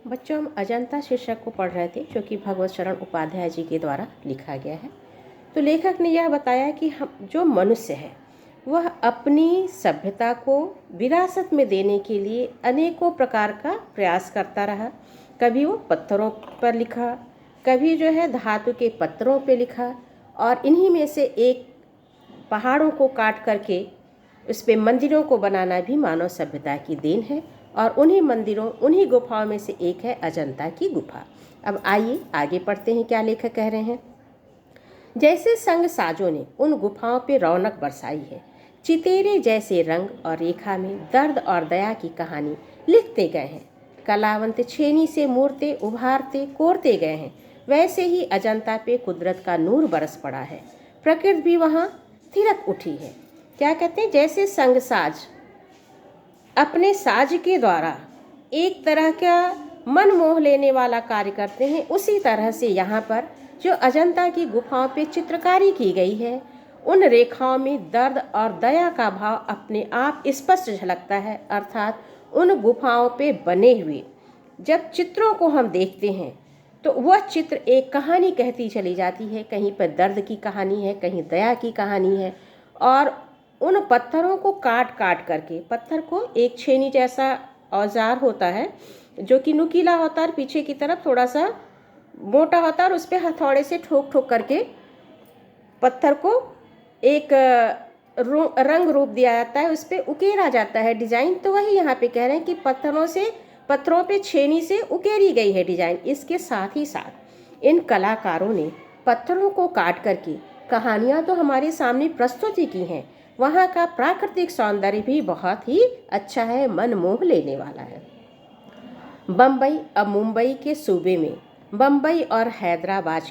बच्चों, हम अजंता शीर्षक को पढ़ रहे थे जो कि भगवत शरण उपाध्याय जी के द्वारा लिखा गया है। तो लेखक ने यह बताया कि हम जो मनुष्य है वह अपनी सभ्यता को विरासत में देने के लिए अनेकों प्रकार का प्रयास करता रहा। कभी वो पत्थरों पर लिखा, कभी जो है धातु के पत्रों पे लिखा, और इन्हीं में से एक पहाड़ों को काट करके उस पे मंदिरों को बनाना भी मानव सभ्यता की देन है। और उन्हीं मंदिरों, उन्हीं गुफाओं में से एक है अजंता की गुफा। अब आइए आगे पढ़ते हैं क्या लेखक कह रहे हैं। जैसे संग साजों ने उन गुफाओं पे रौनक बरसाई है, चितेरे जैसे रंग और रेखा में दर्द और दया की कहानी लिखते गए हैं, कलावंत छेनी से मूर्तें उभारते कोरते गए हैं, वैसे ही अजंता पे कुदरत का नूर बरस पड़ा है। प्रकृति भी वहाँ थिरक उठी है। क्या कहते हैं, जैसे संग साज अपने साज के द्वारा एक तरह का मन मोह लेने वाला कार्य करते हैं, उसी तरह से यहाँ पर जो अजंता की गुफाओं पे चित्रकारी की गई है, उन रेखाओं में दर्द और दया का भाव अपने आप स्पष्ट झलकता है। अर्थात उन गुफाओं पे बने हुए जब चित्रों को हम देखते हैं तो वह चित्र एक कहानी कहती चली जाती है। कहीं पर दर्द की कहानी है, कहीं दया की कहानी है। और उन पत्थरों को काट काट करके, पत्थर को एक छेनी जैसा औजार होता है जो कि नुकीला होता है, पीछे की तरफ थोड़ा सा मोटा होता है, और उस पर हथौड़े से ठोक ठोक करके पत्थर को एक रंग रूप दिया जाता है, उस पर उकेरा जाता है डिजाइन। तो वही यहाँ पे कह रहे हैं कि पत्थरों पे छेनी से उकेरी गई है डिजाइन। इसके साथ ही साथ इन कलाकारों ने पत्थरों को काट करके कहानियाँ तो हमारे सामने प्रस्तुत ही की हैं। वहाँ का प्राकृतिक सौंदर्य भी बहुत ही अच्छा है, मन मोह लेने वाला है। बम्बई, अब मुंबई के सूबे में बम्बई और हैदराबाद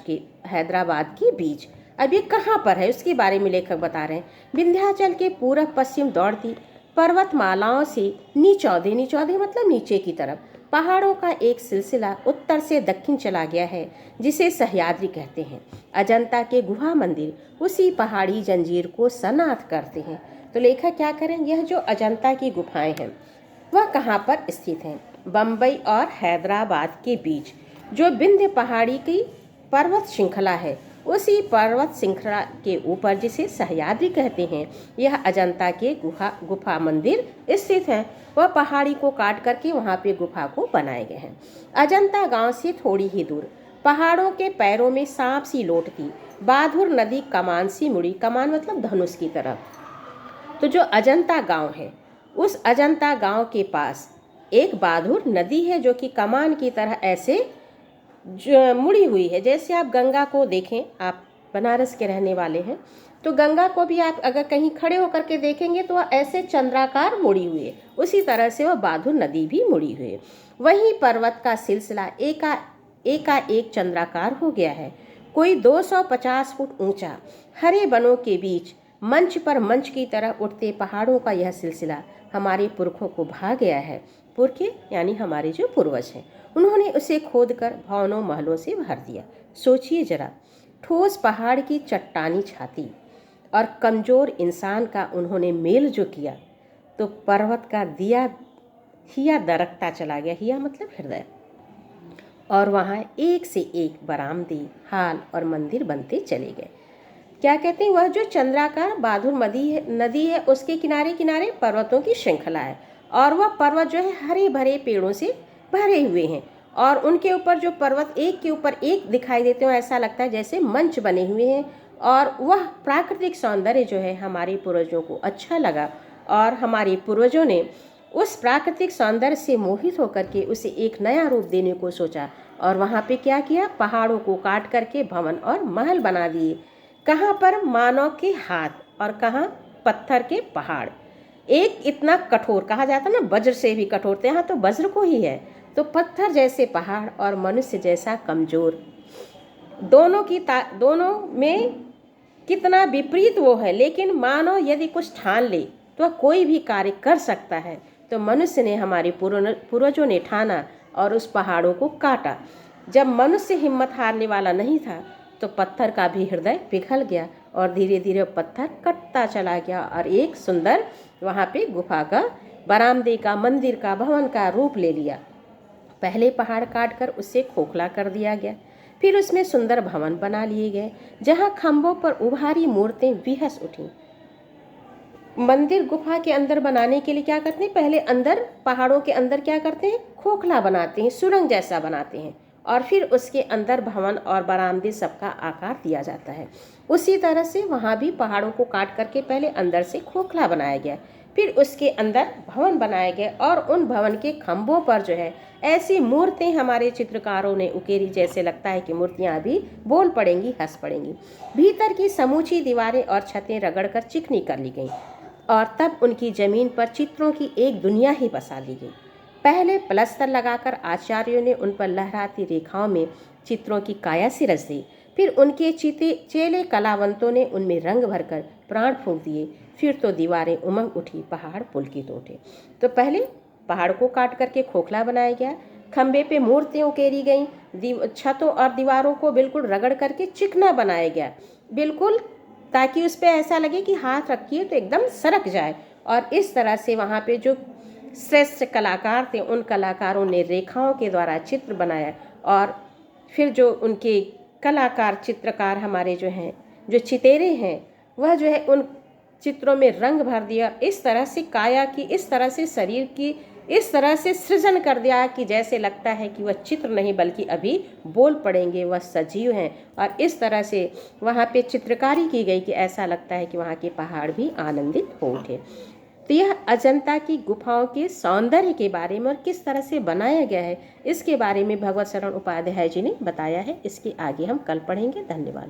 के बीच अब ये कहाँ पर है उसके बारे में लेखक बता रहे हैं। विंध्याचल के पूरब पश्चिम दौड़ती पर्वतमालाओं से निचौधे मतलब नीचे की तरफ पहाड़ों का एक सिलसिला उत्तर से दक्षिण चला गया है, जिसे सह्याद्री कहते हैं। अजंता के गुहा मंदिर उसी पहाड़ी जंजीर को सनाथ करते हैं। तो लेखक क्या करें, यह जो अजंता की गुफाएं हैं वह कहाँ पर स्थित हैं। बम्बई और हैदराबाद के बीच जो विंध्य पहाड़ी की पर्वत श्रृंखला है, उसी पर्वत श्रृंखला के ऊपर जिसे सह्याद्री कहते हैं, यह अजंता के गुफा मंदिर स्थित है। वह पहाड़ी को काट करके वहाँ पे गुफा को बनाए गए हैं। अजंता गांव से थोड़ी ही दूर पहाड़ों के पैरों में सांप सी लौटती बाधुर नदी कमान सी मुड़ी, कमान मतलब धनुष की तरफ। तो जो अजंता गांव है, उस अजंता गांव के पास एक बाधुर नदी है जो कि कमान की तरह ऐसे मुड़ी हुई है। जैसे आप गंगा को देखें, आप बनारस के रहने वाले हैं तो गंगा को भी आप अगर कहीं खड़े होकर के देखेंगे तो वह ऐसे चंद्राकार मुड़ी हुई है, उसी तरह से वह बाधुर नदी भी मुड़ी हुई है। वहीं पर्वत का सिलसिला एकाएक चंद्राकार हो गया है। कोई 250 फुट ऊंचा हरे बनों के बीच मंच पर मंच की तरह उठते पहाड़ों का यह सिलसिला हमारे पुरखों को भा गया है। पुरखे यानी हमारे जो पूर्वज हैं, उन्होंने उसे खोदकर भवनों महलों से भर दिया। सोचिए जरा, ठोस पहाड़ की चट्टानी छाती और कमजोर इंसान का उन्होंने मेल जो किया, तो पर्वत का हिया दरकता चला गया। हिया मतलब हृदय। और वहाँ एक से एक बरामदे, हाल और मंदिर बनते चले गए। क्या कहते हैं, वह जो चंद्राकार बाधुर नदी है उसके किनारे किनारे पर्वतों की श्रृंखला है, और वह पर्वत जो है हरे भरे पेड़ों से भरे हुए हैं, और उनके ऊपर जो पर्वत एक के ऊपर एक दिखाई देते हो, ऐसा लगता है जैसे मंच बने हुए हैं। और वह प्राकृतिक सौंदर्य जो है हमारे पूर्वजों को अच्छा लगा, और हमारे पूर्वजों ने उस प्राकृतिक सौंदर्य से मोहित होकर के उसे एक नया रूप देने को सोचा। और वहाँ पे क्या किया, पहाड़ों को काट करके भवन और महल बना दिए। कहाँ पर, मानव के हाथ, और कहाँ पत्थर के पहाड़। एक इतना कठोर, कहा जाता ना वज्र से भी कठोर, तो यहाँ तो वज्र को ही है। तो पत्थर जैसे पहाड़ और मनुष्य जैसा कमजोर, दोनों में कितना विपरीत वो है। लेकिन मानव यदि कुछ ठान ले तो वह कोई भी कार्य कर सकता है। तो मनुष्य ने, हमारे पूर्वजों ने ठाना और उस पहाड़ों को काटा। जब मनुष्य हिम्मत हारने वाला नहीं था तो पत्थर का भी हृदय पिघल गया, और धीरे धीरे पत्थर कटता चला गया, और एक सुंदर वहाँ पे गुफा का, बरामदे का, मंदिर का, भवन का रूप ले लिया। पहले पहाड़ काटकर उसे खोखला कर दिया गया, फिर उसमें सुंदर भवन बना लिए गए जहाँ खंभों पर उभारी मूर्तें विहस उठीं। मंदिर गुफा के अंदर बनाने के लिए क्या करते हैं, पहले अंदर पहाड़ों के अंदर क्या करते हैं, खोखला बनाते हैं, सुरंग जैसा बनाते हैं, और फिर उसके अंदर भवन और बरामदे सबका आकार दिया जाता है। उसी तरह से वहाँ भी पहाड़ों को काट करके पहले अंदर से खोखला बनाया गया, फिर उसके अंदर भवन बनाए गए, और उन भवन के खंभों पर जो है ऐसी मूर्तें हमारे चित्रकारों ने उकेरी जैसे लगता है कि मूर्तियाँ अभी बोल पड़ेंगी, हंस पड़ेंगी। भीतर की समूची दीवारें और छतें रगड़कर चिकनी कर ली गईं, और तब उनकी जमीन पर चित्रों की एक दुनिया ही बसा ली गई। पहले प्लस्तर लगाकर आचार्यों ने उन पर लहराती रेखाओं में चित्रों की काया सिरस दी, फिर उनके चेले कलावंतों ने उनमें रंग भरकर प्राण फूंक दिए, फिर तो दीवारें उमंग उठी, पहाड़ पुलकित उठे। तो पहले पहाड़ को काट करके खोखला बनाया गया, खंबे पे मूर्तियाँ उकेरी गईं, छतों और दीवारों को बिल्कुल रगड़ करके चिकना बनाया गया, बिल्कुल ताकि उस पर ऐसा लगे कि हाथ रखिए तो एकदम सरक जाए। और इस तरह से वहाँ पे जो श्रेष्ठ कलाकार थे उन कलाकारों ने रेखाओं के द्वारा चित्र बनाया, और फिर जो उनके कलाकार चित्रकार हमारे जो हैं, जो चितेरे हैं, वह जो है उन चित्रों में रंग भर दिया, इस तरह से काया की, इस तरह से शरीर की, इस तरह से सृजन कर दिया कि जैसे लगता है कि वह चित्र नहीं बल्कि अभी बोल पड़ेंगे, वह सजीव हैं। और इस तरह से वहाँ पे चित्रकारी की गई कि ऐसा लगता है कि वहाँ के पहाड़ भी आनंदित हो उठे। तो यह अजंता की गुफाओं के सौंदर्य के बारे में और किस तरह से बनाया गया है, इसके बारे में भगवत शरण उपाध्याय जी ने बताया है। इसके आगे हम कल पढ़ेंगे। धन्यवाद।